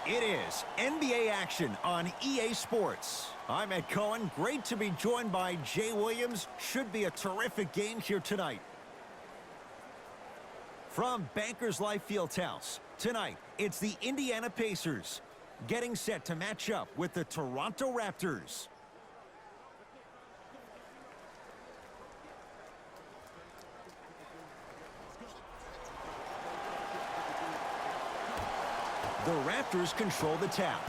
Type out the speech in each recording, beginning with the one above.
It is NBA action on EA Sports. I'm Ed Cohen. Great to be joined by Jay Williams. Should be a terrific game here tonight. From Bankers Life Fieldhouse, tonight it's the Indiana Pacers getting set to match up with the Toronto Raptors. The Raptors control the tap.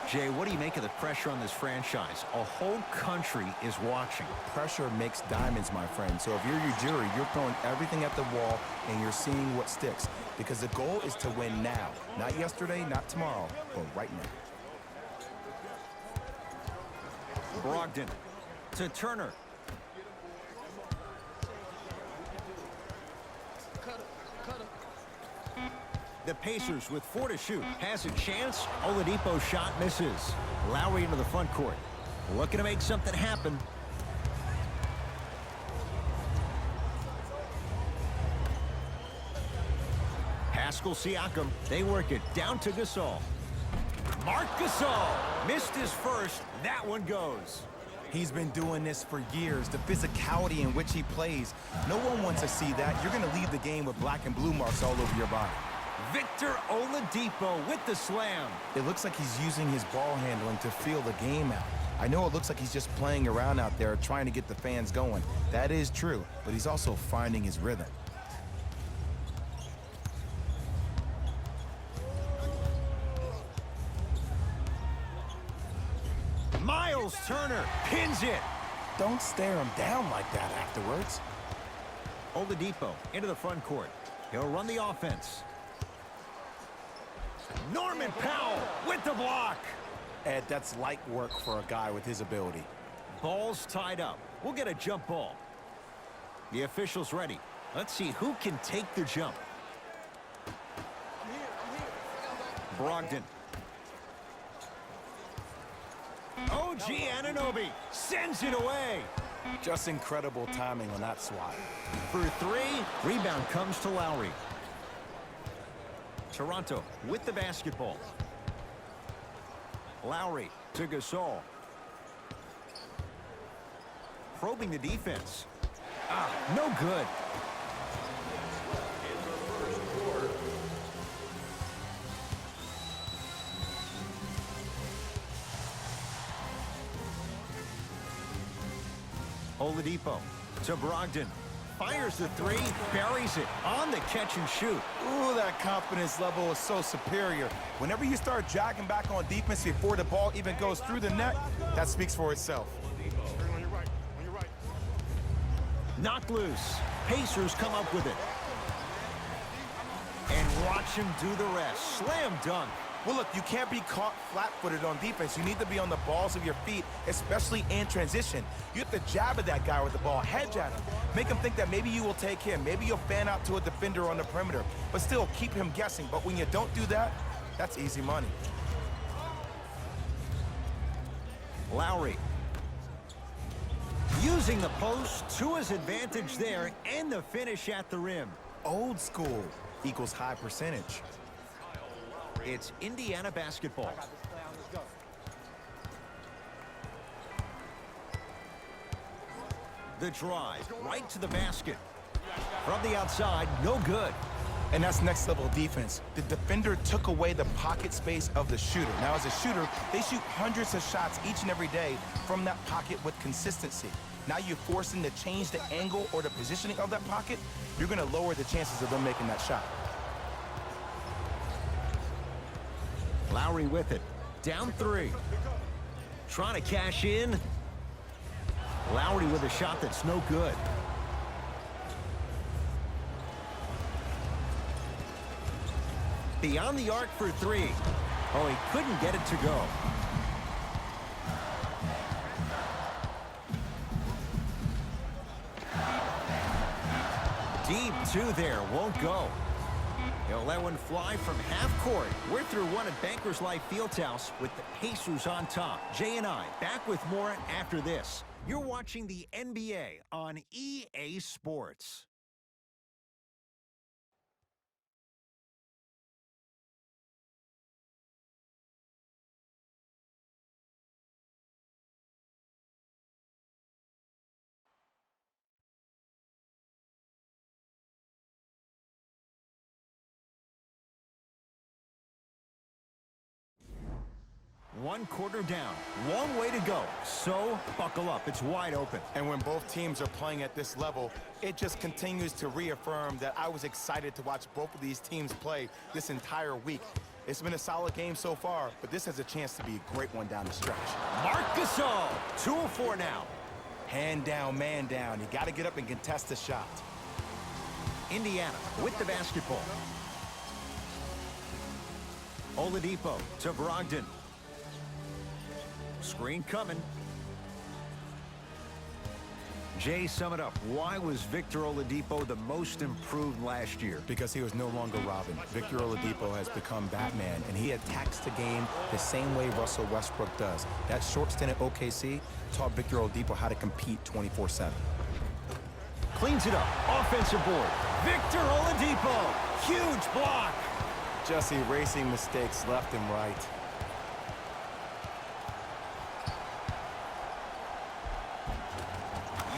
Jay, what do you make of the pressure on this franchise? A whole country is watching. Pressure makes diamonds, my friend. So if you're Ujiri, you're throwing everything at the wall and you're seeing what sticks. Because the goal is to win now. Not yesterday, not tomorrow, but right now. Brogdon to Turner. The Pacers with 4 to shoot. Has a chance. Oladipo's shot misses. Lowry into the front court. Looking to make something happen. Pascal Siakam. They work it down to Gasol. Marc Gasol missed his first. That one goes. He's been doing this for years. The physicality in which he plays. No one wants to see that. You're going to leave the game with black and blue marks all over your body. Victor Oladipo with the slam. It looks like he's using his ball handling to feel the game out. I know it looks like he's just playing around out there trying to get the fans going. That is true, but he's also finding his rhythm. Miles Turner pins it. Don't stare him down like that afterwards. Oladipo into the front court. He'll run the offense. Norman Powell with the block. Ed, that's light work for a guy with his ability. Ball's tied up. We'll get a jump ball. The official's ready. Let's see who can take the jump. Brogdon. OG Anunoby sends it away. Just incredible timing on that swat. For 3, rebound comes to Lowry. Toronto with the basketball. Lowry to Gasol. Probing the defense. No good. Oladipo to Brogdon. Fires the 3, buries it on the catch and shoot. Ooh, that confidence level is so superior. Whenever you start jogging back on defense before the ball even goes through the net, that speaks for itself. Knocked loose. Pacers come up with it. And watch him do the rest. Slam dunk. Well, look, you can't be caught flat-footed on defense. You need to be on the balls of your feet, especially in transition. You have to jab at that guy with the ball, hedge at him. Make him think that maybe you will take him. Maybe you'll fan out to a defender on the perimeter, but still keep him guessing. But when you don't do that, that's easy money. Lowry. Using the post to his advantage there, and the finish at the rim. Old school equals high percentage. It's Indiana basketball. The drive right to the basket. From the outside, no good. And that's next level defense. The defender took away the pocket space of the shooter. Now, as a shooter, they shoot hundreds of shots each and every day from that pocket with consistency. Now you're forcing to change the angle or the positioning of that pocket. You're going to lower the chances of them making that shot. Lowry with it. Down 3. Trying to cash in. Lowry with a shot that's no good. Beyond the arc for 3. Oh, he couldn't get it to go. Deep 2 there. Won't go. He'll let one fly from half court. We're through one at Bankers Life Fieldhouse with the Pacers on top. Jay and I back with more after this. You're watching the NBA on EA Sports. One quarter down. Long way to go. So buckle up. It's wide open. And when both teams are playing at this level, it just continues to reaffirm that I was excited to watch both of these teams play this entire week. It's been a solid game so far, but this has a chance to be a great one down the stretch. Marc Gasol, 2 of 4 now. Hand down, man down. You got to get up and contest the shot. Indiana with the basketball. Oladipo to Brogdon. Screen coming. Jay, sum it up. Why was Victor Oladipo the most improved last year? Because he was no longer Robin. Victor Oladipo has become Batman, and he attacks the game the same way Russell Westbrook does. That short stint at OKC taught Victor Oladipo how to compete 24/7. Cleans it up. Offensive board. Victor Oladipo. Huge block. Just erasing mistakes left and right.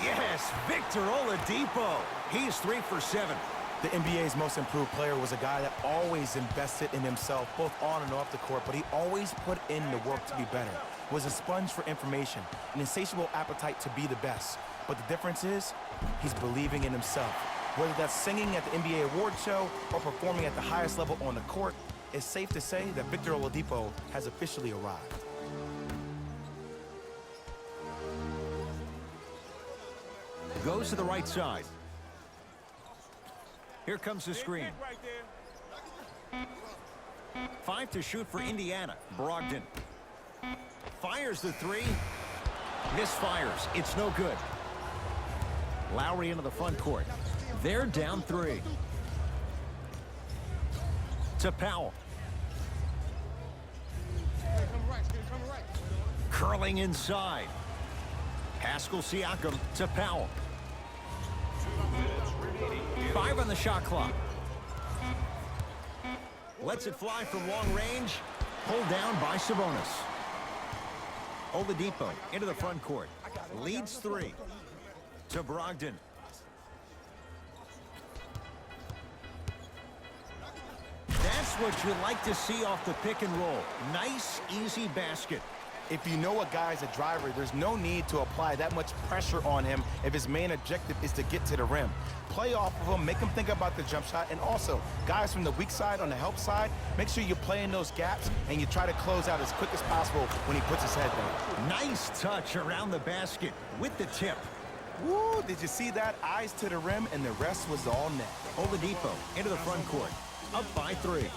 Yes, Victor Oladipo. He's 3 for 7. The NBA's most improved player was a guy that always invested in himself, both on and off the court, but he always put in the work to be better. Was a sponge for information, an insatiable appetite to be the best. But the difference is, he's believing in himself. Whether that's singing at the NBA award show or performing at the highest level on the court, it's safe to say that Victor Oladipo has officially arrived. Goes to the right side. Here comes the screen. 5 to shoot for Indiana. Brogdon fires the 3. Misfires. It's no good. Lowry into the front court. They're down 3. To Powell. Curling inside. Pascal Siakam to Powell. 5 on the shot clock. Lets it fly from long range. Pulled down by Sabonis. Oladipo into the front court. Leads 3. To Brogdon. That's what you like to see off the pick and roll. Nice, easy basket. If you know a guy's a driver, there's no need to apply that much pressure on him if his main objective is to get to the rim. Play off of him, make him think about the jump shot, and also, guys from the weak side on the help side, make sure you play in those gaps and you try to close out as quick as possible when he puts his head down. Nice touch around the basket with the tip. Woo, did you see that? Eyes to the rim, and the rest was all net. Oladipo into the front court. Up by 3.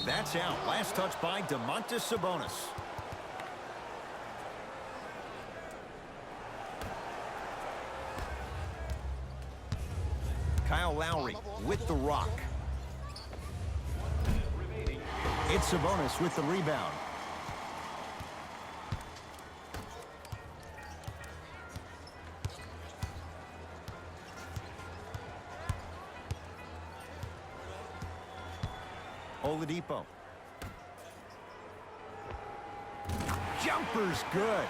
That's out. Last touch by Domantas Sabonis. Kyle Lowry with the rock. It's Sabonis with the rebound. Oladipo. Jumper's good.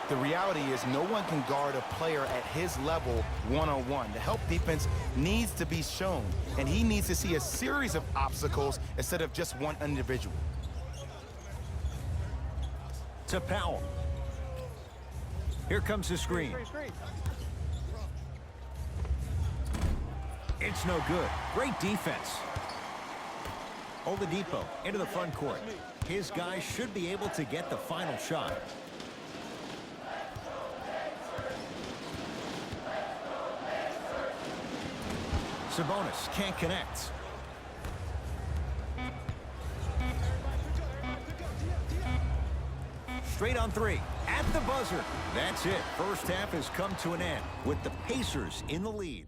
The reality is no one can guard a player at his level one-on-one. The help defense needs to be shown, and he needs to see a series of obstacles instead of just one individual. To Powell. Here comes the screen. It's no good. Great defense. Oladipo into the front court. His guys should be able to get the final shot. Sabonis can't connect. Straight on 3. At the buzzer. That's it. First half has come to an end with the Pacers in the lead.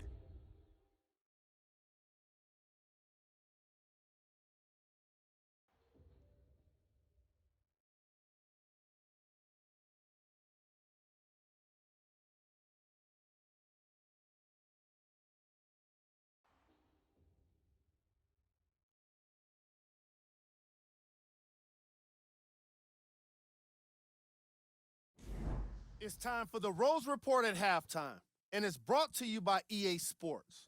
It's time for the Rose Report at halftime, and it's brought to you by EA Sports.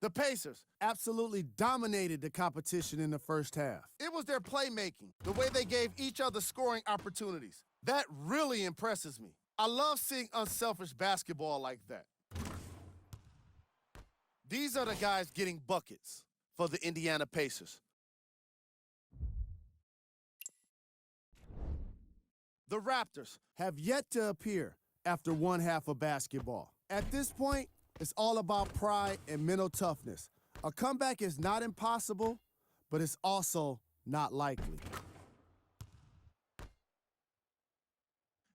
The Pacers absolutely dominated the competition in the first half. It was their playmaking, the way they gave each other scoring opportunities. That really impresses me. I love seeing unselfish basketball like that. These are the guys getting buckets for the Indiana Pacers. The Raptors have yet to appear after one half of basketball. At this point, it's all about pride and mental toughness. A comeback is not impossible, but it's also not likely.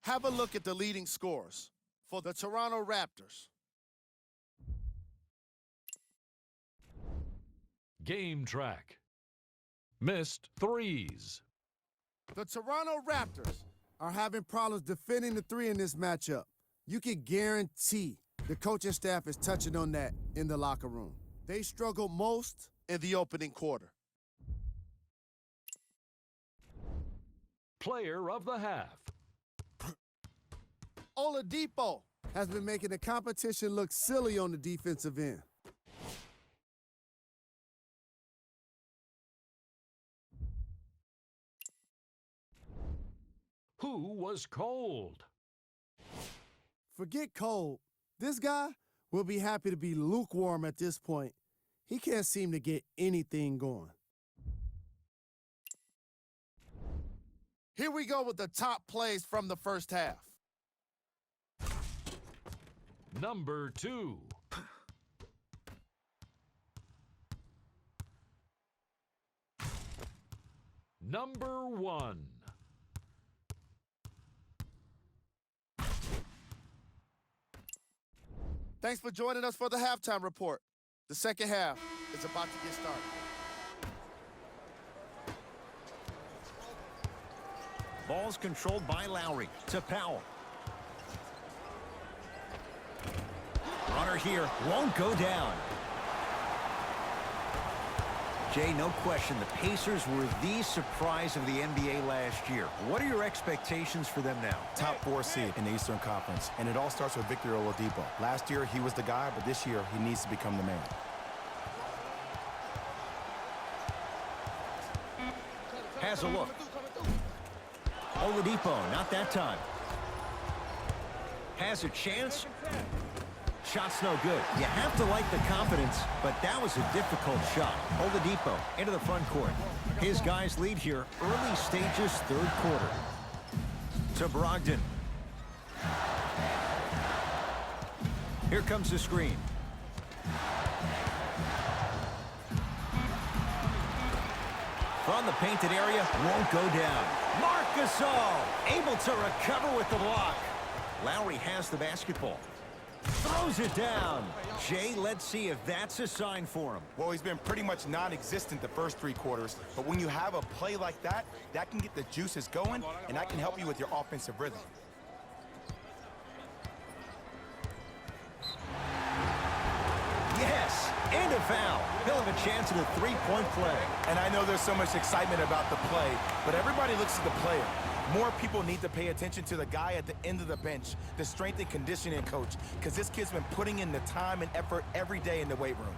Have a look at the leading scorers for the Toronto Raptors. Game track. Missed threes. The Toronto Raptors are having problems defending the three in this matchup. You can guarantee the coaching staff is touching on that in the locker room. They struggled most in the opening quarter. Player of the half. Oladipo has been making the competition look silly on the defensive end. Who was cold? Forget cold. This guy will be happy to be lukewarm at this point. He can't seem to get anything going. Here we go with the top plays from the first half. Number 2. Number 1. Thanks for joining us for the halftime report. The second half is about to get started. Ball's controlled by Lowry to Powell. Runner here won't go down. Jay, no question, the Pacers were the surprise of the NBA last year. What are your expectations for them now? Top 4 seed in the Eastern Conference, and it all starts with Victor Oladipo. Last year, he was the guy, but this year, he needs to become the man. Has a look. Oladipo, not that time. Has a chance. Shot's no good. You have to like the confidence, but that was a difficult shot. Oladipo into the front court. His guys lead here, early stages, third quarter. To Brogdon. Here comes the screen. From the painted area, won't go down. Marc Gasol able to recover with the block. Lowry has the basketball. Throws it down. Jay, let's see if that's a sign for him. Well, he's been pretty much non-existent the first 3 quarters, but when you have a play like that, that can get the juices going, and that can help you with your offensive rhythm. Yes, and a foul. He'll have a chance at a 3-point play. And I know there's so much excitement about the play, but everybody looks at the player. More people need to pay attention to the guy at the end of the bench, the strength and conditioning coach, because this kid's been putting in the time and effort every day in the weight room.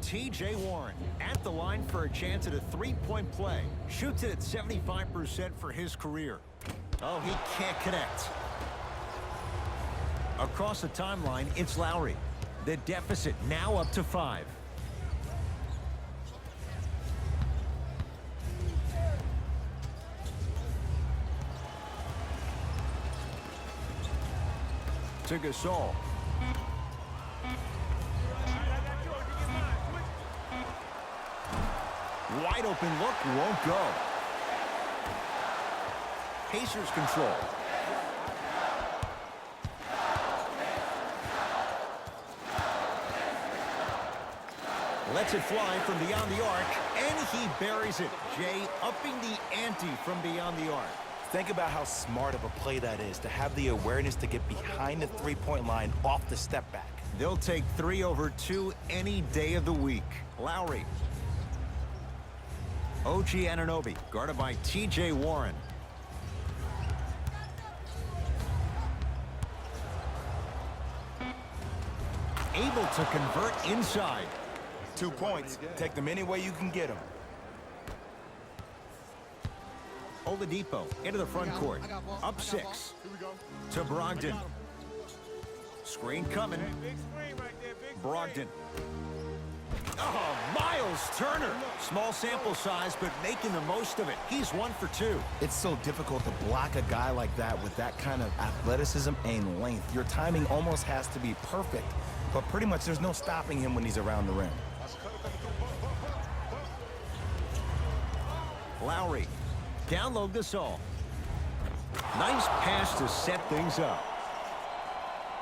T.J. Warren at the line for a chance at a 3-point play. Shoots it at 75% for his career. Oh, he can't connect. Across the timeline, it's Lowry. The deficit now up to 5. To Gasol. Wide open look, won't go. Pacers control. Lets it fly from beyond the arc, and he buries it. Jay upping the ante from beyond the arc. Think about how smart of a play that is, to have the awareness to get behind the 3-point line off the step back. They'll take 3 over 2 any day of the week. Lowry OG Anunoby, guarded by TJ Warren. Able to convert inside. 2 points. Take them any way you can get them. Oladipo into the front court. Up 6. To Brogdon. Screen coming. Brogdon. Oh, Miles Turner. Small sample size, but making the most of it. He's 1 for 2. It's so difficult to block a guy like that with that kind of athleticism and length. Your timing almost has to be perfect, but pretty much there's no stopping him when he's around the rim. Lowry. Down low Gasol. Nice pass to set things up.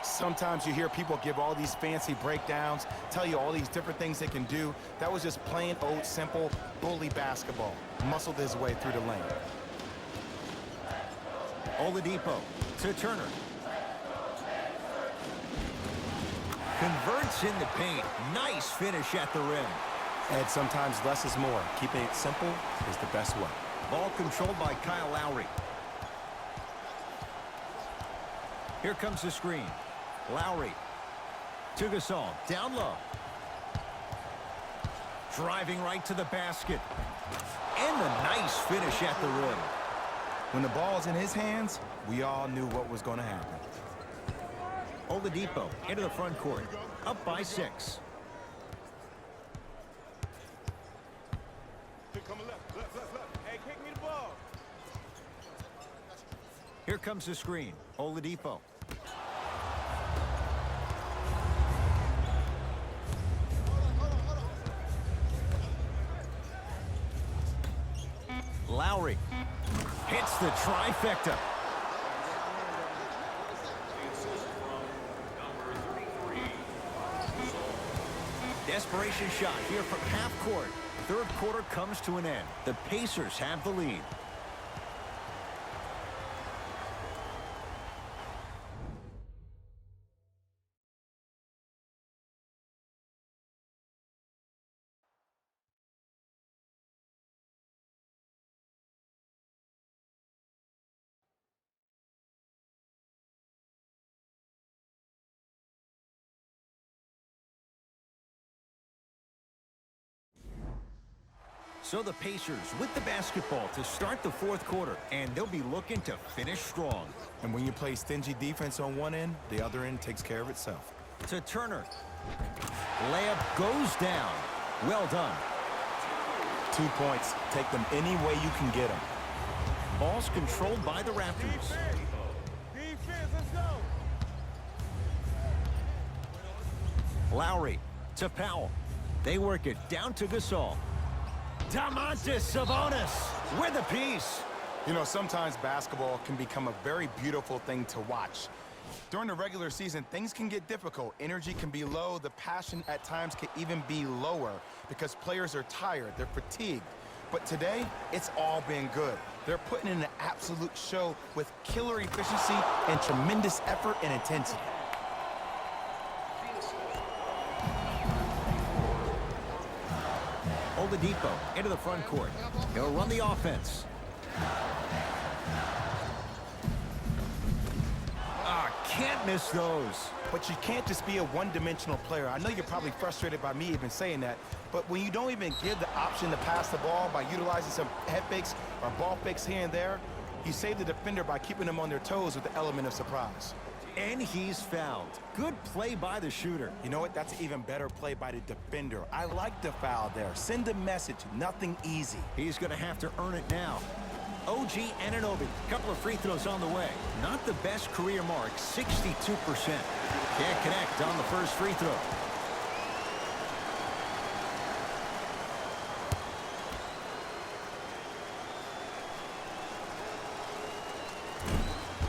Sometimes you hear people give all these fancy breakdowns, tell you all these different things they can do. That was just plain old simple bully basketball. Muscled his way through the lane. Oladipo to Turner. Converts in the paint. Nice finish at the rim. And sometimes less is more. Keeping it simple is the best way. Ball controlled by Kyle Lowry. Here comes the screen. Lowry to Gasol. Down low. Driving right to the basket. And the nice finish at the rim. When the ball's in his hands, we all knew what was going to happen. Oladipo into the front court. Up by 6. Here comes the screen. Oladipo. Lowry hits the trifecta. Desperation shot here from half court. Third quarter comes to an end. The Pacers have the lead. So the Pacers with the basketball to start the fourth quarter, and they'll be looking to finish strong. And when you play stingy defense on one end, the other end takes care of itself. To Turner. Layup goes down. Well done. 2 points. Take them any way you can get them. Ball's controlled by the Raptors. Defense, let's go. Lowry to Powell. They work it down to Gasol. Domantas Sabonis with a piece. You know, sometimes basketball can become a very beautiful thing to watch. During the regular season, things can get difficult. Energy can be low. The passion at times can even be lower because players are tired. They're fatigued. But today, it's all been good. They're putting in an absolute show with killer efficiency and tremendous effort and intensity. Oladipo into the front court. He'll run the offense. Can't miss those. But you can't just be a one-dimensional player. I know you're probably frustrated by me even saying that, but when you don't even give the option to pass the ball by utilizing some head fakes or ball fakes here and there, you save the defender by keeping them on their toes with the element of surprise. And he's fouled. Good play by the shooter. You know what? That's an even better play by the defender. I like the foul there. Send a message. Nothing easy. He's going to have to earn it now. OG Anunoby, couple of free throws on the way. Not the best career mark, 62%. Can't connect on the first free throw.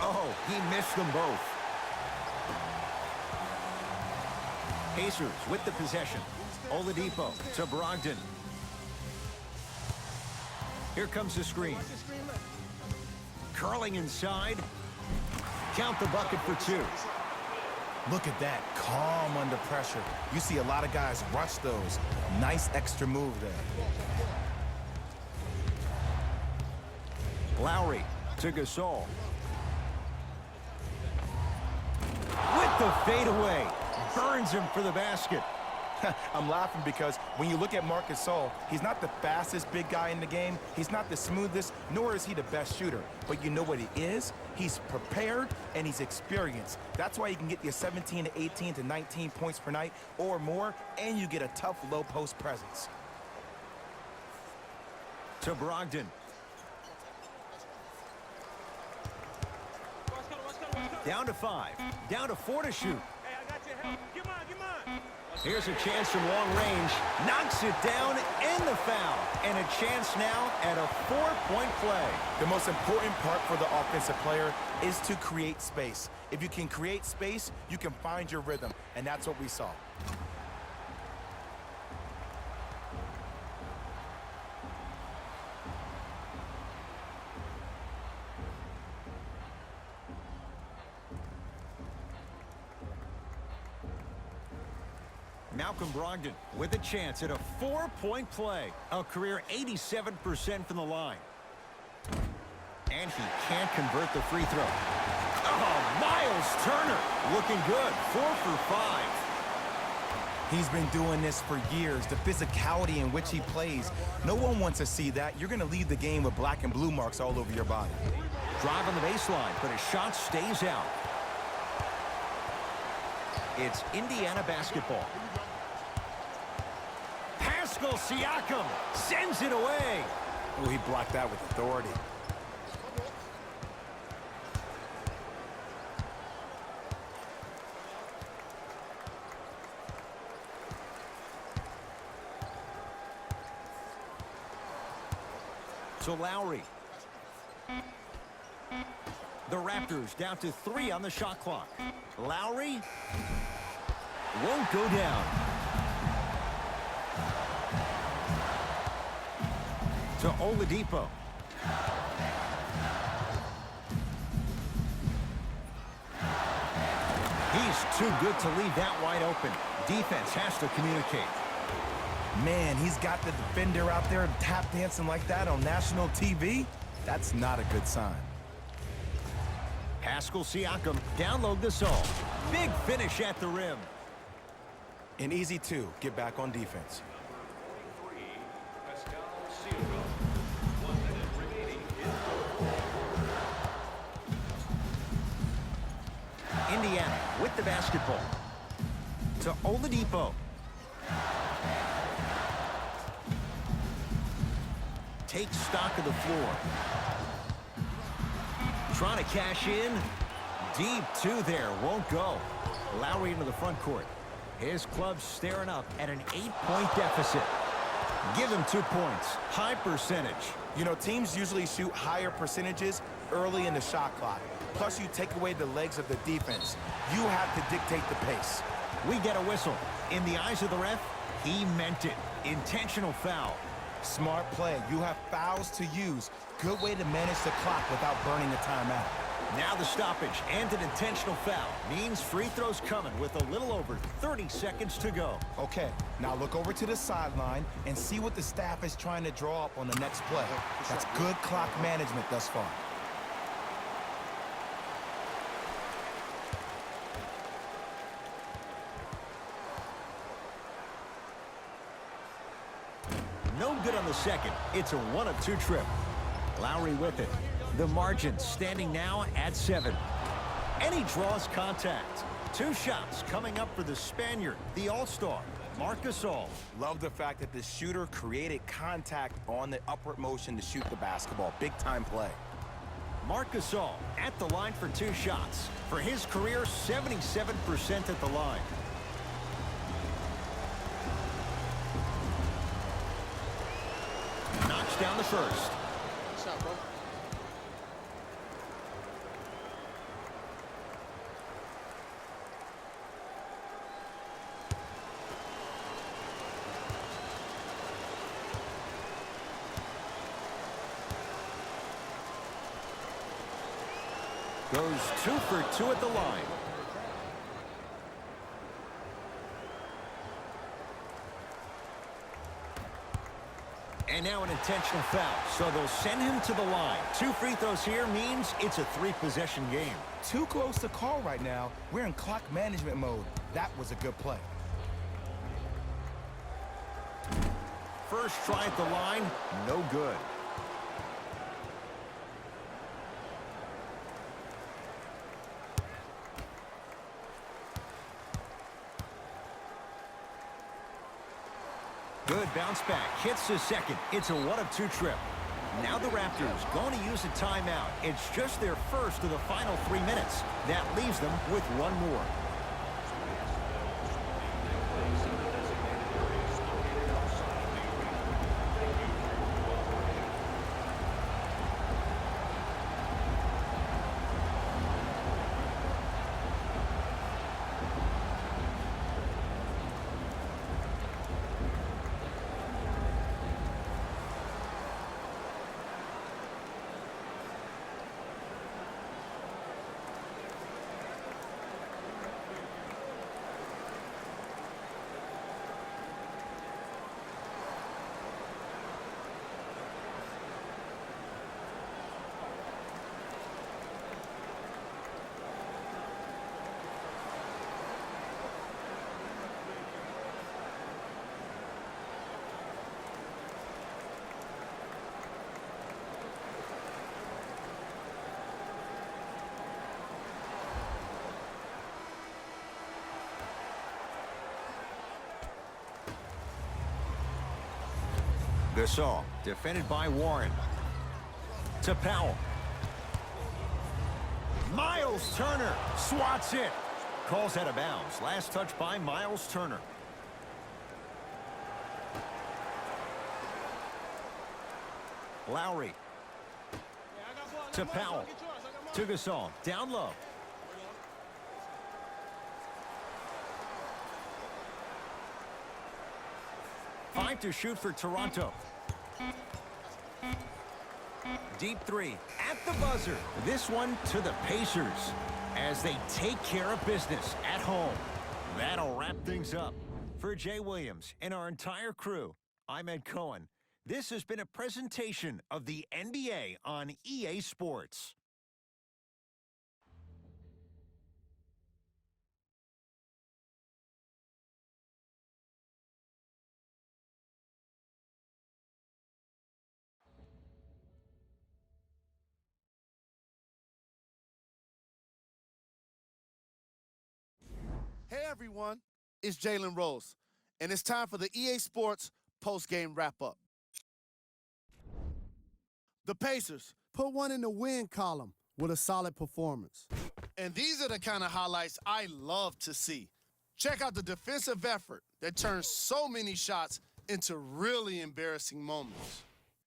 Oh, he missed them both. Pacers with the possession. Oladipo to Brogdon. Here comes the screen. Curling inside. Count the bucket for 2. Look at that. Calm under pressure. You see a lot of guys rush those. Nice extra move there. Lowry to Gasol. With the fadeaway. Burns him for the basket. I'm laughing because when you look at Marc Gasol, he's not the fastest big guy in the game. He's not the smoothest, nor is he the best shooter. But you know what he is? He's prepared and he's experienced. That's why you can get you 17 to 18 to 19 points per night or more, and you get a tough low post presence. To Brogdon. Down to 5. Down to 4 to shoot. Hey, I got your help. Get mine. Here's a chance from long range. Knocks it down in the foul. And a chance now at a 4-point play. The most important part for the offensive player is to create space. If you can create space, you can find your rhythm, and that's what we saw. Malcolm Brogdon with a chance at a 4-point play. A career 87% from the line. And he can't convert the free throw. Oh, Miles Turner looking good. 4 for 5. He's been doing this for years. The physicality in which he plays, no one wants to see that. You're going to leave the game with black and blue marks all over your body. Drive on the baseline, but his shot stays out. It's Indiana basketball. Pascal Siakam sends it away. Oh, he blocked that with authority. To Lowry. The Raptors down to 3 on the shot clock. Lowry won't go down. To Oladipo. He's too good to leave that wide open. Defense has to communicate. Man, he's got the defender out there tap dancing like that on national TV. That's not a good sign. Pascal Siakam, download this all. Big finish at the rim. An easy 2, get back on defense. Indiana with the basketball. To Oladipo. Takes stock of the floor. Trying to cash in. Deep 2 there. Won't go. Lowry into the front court. His club's staring up at an 8-point deficit. Give him 2 points. High percentage. You know, teams usually shoot higher percentages early in the shot clock. Plus, you take away the legs of the defense. You have to dictate the pace. We get a whistle. In the eyes of the ref, he meant it. Intentional foul. Smart play. You have fouls to use. Good way to manage the clock without burning a timeout. Now the stoppage and an intentional foul means free throws coming with a little over 30 seconds to go. Okay, now look over to the sideline and see what the staff is trying to draw up on the next play. That's good clock management thus far. No good on the second. It's a 1 of 2 trip. Lowry with it. The margin standing now at 7. And he draws contact. 2 shots coming up for the Spaniard, the All-Star, Marc Gasol. Love the fact that the shooter created contact on the upward motion to shoot the basketball. Big-time play. Marc Gasol at the line for 2 shots. For his career, 77% at the line. Knocks down the first. What's up, bro? Goes 2 for 2 at the line. And now an intentional foul, so they'll send him to the line. 2 free throws here means it's a 3-possession game. Too close to call right now. We're in clock management mode. That was a good play. First try at the line, no good. Good bounce back, hits the second. It's a 1-of-2 trip. Now the Raptors going to use a timeout. It's just their first of the final 3 minutes. That leaves them with 1 more. Gasol, defended by Warren. To Powell. Miles Turner swats it. Calls out of bounds. Last touch by Miles Turner. Lowry. To Powell. To Gasol. Down low. Five to shoot for Toronto. Deep 3 at the buzzer. This one to the Pacers as they take care of business at home. That'll wrap things up. For Jay Williams and our entire crew, I'm Ed Cohen. This has been a presentation of the NBA on EA Sports. Hey everyone, it's Jalen Rose, and it's time for the EA Sports post-game wrap-up. The Pacers put one in the win column with a solid performance. And these are the kind of highlights I love to see. Check out the defensive effort that turns so many shots into really embarrassing moments.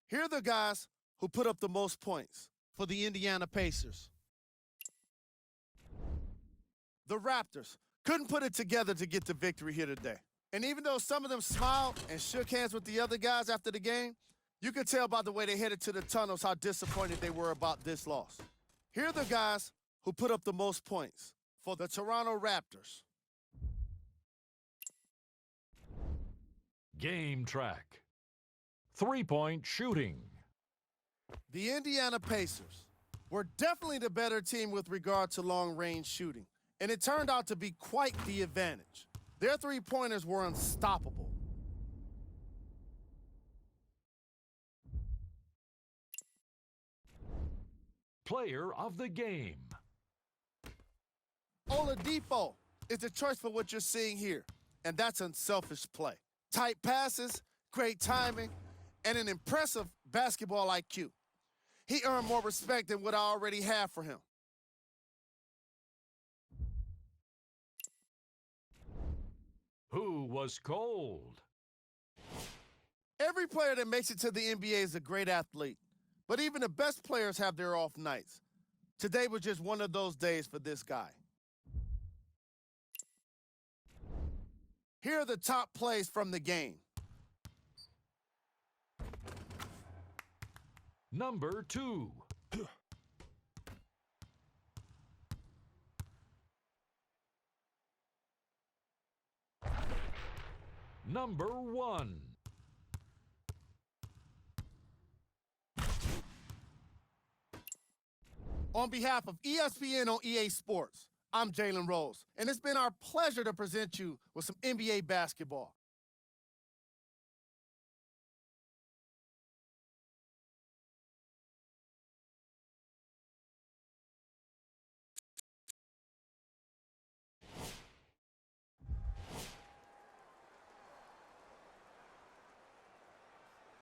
Here are the guys who put up the most points for the Indiana Pacers. The Raptors couldn't put it together to get the victory here today. And even though some of them smiled and shook hands with the other guys after the game, you could tell by the way they headed to the tunnels how disappointed they were about this loss. Here are the guys who put up the most points for the Toronto Raptors. Game track. 3-point shooting. The Indiana Pacers were definitely the better team with regard to long-range shooting, and it turned out to be quite the advantage. Their three-pointers were unstoppable. Player of the game. Oladipo is the choice for what you're seeing here, and that's unselfish play. Tight passes, great timing, and an impressive basketball IQ. He earned more respect than what I already have for him. Who was cold? Every player that makes it to the NBA is a great athlete, but even the best players have their off nights. Today was just one of those days for this guy. Here are the top plays from the game. Number 2. Number 1. On behalf of ESPN on EA Sports, I'm Jalen Rose, and it's been our pleasure to present you with some NBA basketball.